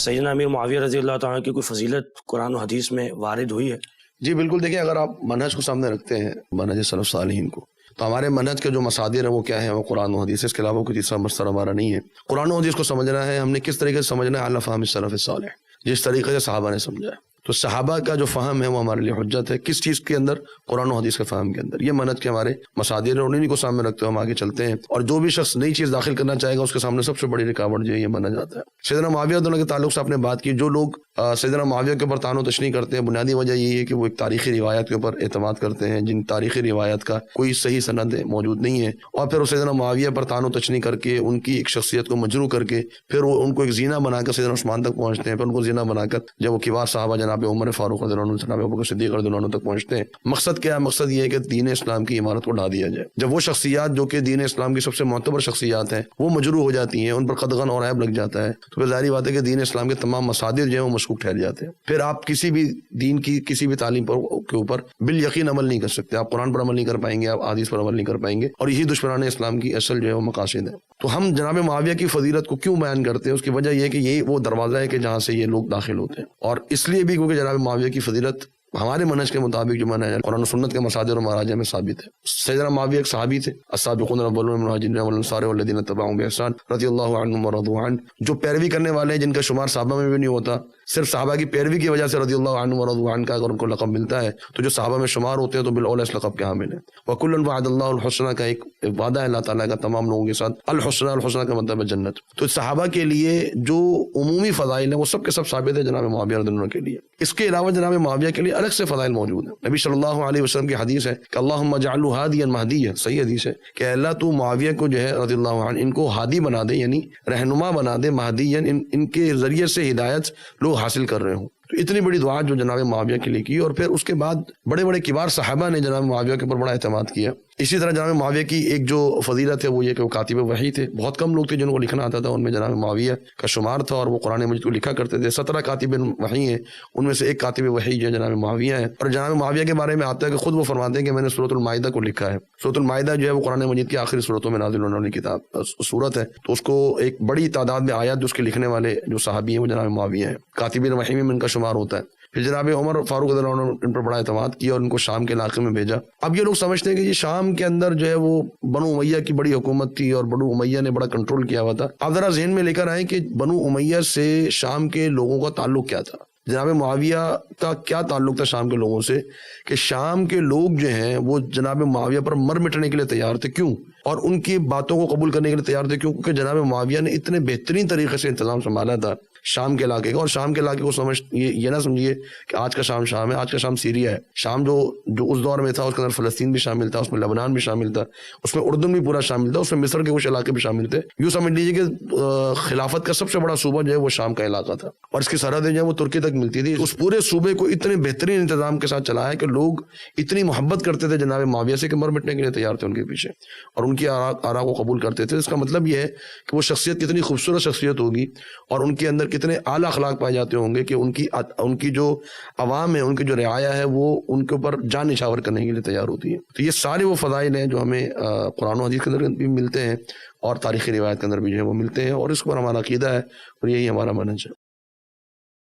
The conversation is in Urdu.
سیدنا امیر معاویہ رضی اللہ تعالیٰ کی کوئی فضیلت قرآن و حدیث میں وارد ہوئی ہے؟ جی بالکل. دیکھیں، اگر آپ منہج کو سامنے رکھتے ہیں، منہج سلف صالحین کو، تو ہمارے منہج کے جو مصادر ہیں وہ کیا ہے؟ وہ قرآن و حدیث. اس کے علاوہ کوئی تیسرا مصدر ہمارا نہیں ہے. قرآن و حدیث کو سمجھنا ہے ہم نے کس طریقے سے سمجھنا ہے؟ علی فہم السلف صالح، جس طریقے سے صحابہ نے سمجھا ہے. تو صحابہ کا جو فہم ہے وہ ہمارے لیے حجت ہے. کس چیز کے اندر؟ قرآن و حدیث کے فہم کے اندر. یہ منہج کے ہمارے مصادر ہیں، انہیں کو سامنے رکھتے ہوئے ہم آگے چلتے ہیں. اور جو بھی شخص نئی چیز داخل کرنا چاہے گا اس کے سامنے سب سے بڑی رکاوٹ جو ہے یہ منہج آتا ہے. سیدنا معاویہ رضی اللہ کے تعلق سے آپ نے بات کی. جو لوگ سیدنا معاویہ کے اوپر طعن و تشنیع کرتے ہیں، بنیادی وجہ یہی ہے کہ وہ ایک تاریخی روایت کے اوپر اعتماد کرتے ہیں جن تاریخی روایت کا کوئی صحیح سند موجود نہیں ہے، اور پھر وہ سیدنا معاویہ پر طعن و تشنیع کر کے ان کی ایک شخصیت کو مجروح کر کے پھر وہ ان کو ایک زینہ بنا کر سیدنا عثمان تک پہنچتے ہیں. پھر ان کو زینہ بنا کر جب وہ کبار صحابہ جناب عمر فاروق رضی اللہ عنہ، جناب ابوبکر صدیق رضی اللہ عنہ تک پہنچتے ہیں. مقصد کیا ہے؟ مقصد یہ ہے کہ دین اسلام کی عمارت کو ڈھا دیا جائے. جب وہ شخصیات جو کہ دین اسلام کی سب سے معتبر شخصیات ہیں وہ مجروح ہو جاتی ہیں، ان پر قدغن اور عیب لگ جاتا ہے، تو پھر ظاہری بات ہے کہ دین اسلام کے تمام مصادر جو ہیں وہ مشکوک ٹھہر جاتے ہیں. پھر آپ کسی بھی دین کی کسی بھی تعلیم کے اوپر بالیقین عمل نہیں کر سکتے. آپ قرآن پر عمل نہیں کر پائیں گے، آپ حدیث پر عمل نہیں کر پائیں گے، اور یہی دشمنان اسلام کی اصل جو ہے وہ مقاصد ہے. تو ہم جناب معاویہ کی فضیلت کو کیوں بیان کرتے ہیں؟ اس کی وجہ یہ ہے کہ یہی وہ دروازہ ہے کہ جہاں سے یہ لوگ داخل ہوتے ہیں. اور اس لیے بھی کیونکہ جناب معاویہ کی فضیلت ہمارے منہج کے مطابق جو منہج ہے قرآن و سنت کے مصادر و مراجع میں ثابت ہے. سیدنا معاویہ ایک صحابی تھے، السابقون الاولون من المہاجرین والانصار والذین اتبعوهم بإحسان رضی اللہ عنہم ورضوا عنہ. جو پیروی کرنے والے ہیں جن کا شمار صحابہ میں بھی نہیں ہوتا، صرف صحابہ کی پیروی کی وجہ سے رضی اللہ عنہم ورضوا عنہ کا اگر ان کو لقب ملتا ہے تو جو صحابہ میں شمار ہوتے ہیں تو بالاولى اس لقب کے حامل ہیں. وکلا وعد اللہ الحسنى کا ایک وعدہ ہے اللہ تعالیٰ کا تمام لوگوں کے ساتھ. الحسنى، الحسنى کا مطلب ہے جنت. تو صحابہ کے لیے جو عمومی فضائل ہیں وہ سب کے سب ثابت ہے جناب معاویہ رضی اللہ عنہ کے لیے. اس کے علاوہ جناب معاویہ کے لیے الگ سے فضائل موجود ہیں. نبی صلی اللہ علیہ وسلم کی حدیث ہے کہ اللہم اجعلہ ہادیا مہدیا، صحیح حدیث ہے کہ اللہ تو معاویہ کو جو ہے رضی اللہ عنہ ان کو ہادی بنا دے، یعنی رہنما بنا دے، مہدیا ان کے ذریعے سے ہدایت لوگ حاصل کر رہے ہوں. تو اتنی بڑی دعا جو جناب معاویہ کے لیے کی، اور پھر اس کے بعد بڑے بڑے کبار صحابہ نے جناب معاویہ کے اوپر بڑا اعتماد کیا. اسی طرح جناب معاویہ کی ایک جو فضیلت ہے وہ یہ کہ وہ کاتب وحی تھے. بہت کم لوگ تھے جن کو لکھنا آتا تھا، ان میں جناب معاویہ کا شمار تھا، اور وہ قرآن مجید کو لکھا کرتے تھے. 17 کاتب وحی ہیں، ان میں سے ایک کاتب وحی جو ہے جناب معاویہ ہے. اور جناب معاویہ کے بارے میں آتا ہے کہ خود وہ فرماتے ہیں کہ میں نے سورۃ المائدہ کو لکھا ہے. سورۃ المائدہ جو ہے وہ قرآن مجید کی آخری سورتوں میں نازل ہونے والی کتاب سورت ہے، تو اس کو ایک بڑی تعداد میں آیات جو اس کے لکھنے والے جو صحابی ہیں وہ جناب معاویہ ہیں. کاتبین وحی میں ان کا شمار ہوتا ہے. پھر جناب عمر فاروق رضی اللہ عنہ ان پر بڑا اعتماد کیا اور ان کو شام کے علاقے میں بھیجا. اب یہ لوگ سمجھتے ہیں کہ یہ شام کے اندر جو ہے وہ بنو امیہ کی بڑی حکومت تھی اور بنو امیہ نے بڑا کنٹرول کیا ہوا تھا. آپ ذرا ذہن میں لے کر آئیں کہ بنو امیہ سے شام کے لوگوں کا تعلق کیا تھا. جناب معاویہ کا کیا تعلق تھا شام کے لوگوں سے کہ شام کے لوگ جو ہیں وہ جناب معاویہ پر مر مٹنے کے لیے تیار تھے. کیوں؟ اور ان کی باتوں کو قبول کرنے کے لیے تیار تھے. کیوں؟ کیونکہ جناب معاویہ نے اتنے بہترین طریقے سے انتظام سنبھالا تھا شام کے علاقے کا. اور شام کے علاقے کو یہ نہ سمجھیے کہ آج کا شام ہے. آج کا شام سیریا ہے. شام جو اس دور میں تھا اس کے اندر فلسطین بھی شامل تھا، اس میں لبنان بھی شامل تھا، اس میں اردن بھی پورا شامل تھا، اس میں مصر کے کچھ علاقے بھی شامل تھے. یوں سمجھ لیجیے کہ خلافت کا سب سے بڑا صوبہ جو ہے وہ شام کا علاقہ تھا، اور اس کی سرحدیں جو ہے وہ ترکی تک ملتی تھی. اس پورے صوبے کو اتنے بہترین انتظام کے ساتھ چلایا کہ لوگ اتنی محبت کرتے تھے جناب معاویہ سے کہ مر مٹنے کے لیے تیار تھے ان کے پیچھے، اور ان کی آراء کو قبول کرتے تھے. اس کا مطلب یہ ہے کہ وہ شخصیت کتنی خوبصورت شخصیت ہوگی اور ان کے اندر کتنے اعلیٰ اخلاق پائے جاتے ہوں گے کہ ان کی جو عوام ہے، ان کی جو رعایا ہے، وہ ان کے اوپر جان نچھاور کرنے کے لیے تیار ہوتی ہے. تو یہ سارے وہ فضائل ہیں جو ہمیں قرآن و حدیث کے اندر بھی ملتے ہیں اور تاریخی روایت کے اندر بھی جو ہے وہ ملتے ہیں، اور اس پر ہمارا عقیدہ ہے اور یہی ہمارا منہج ہے.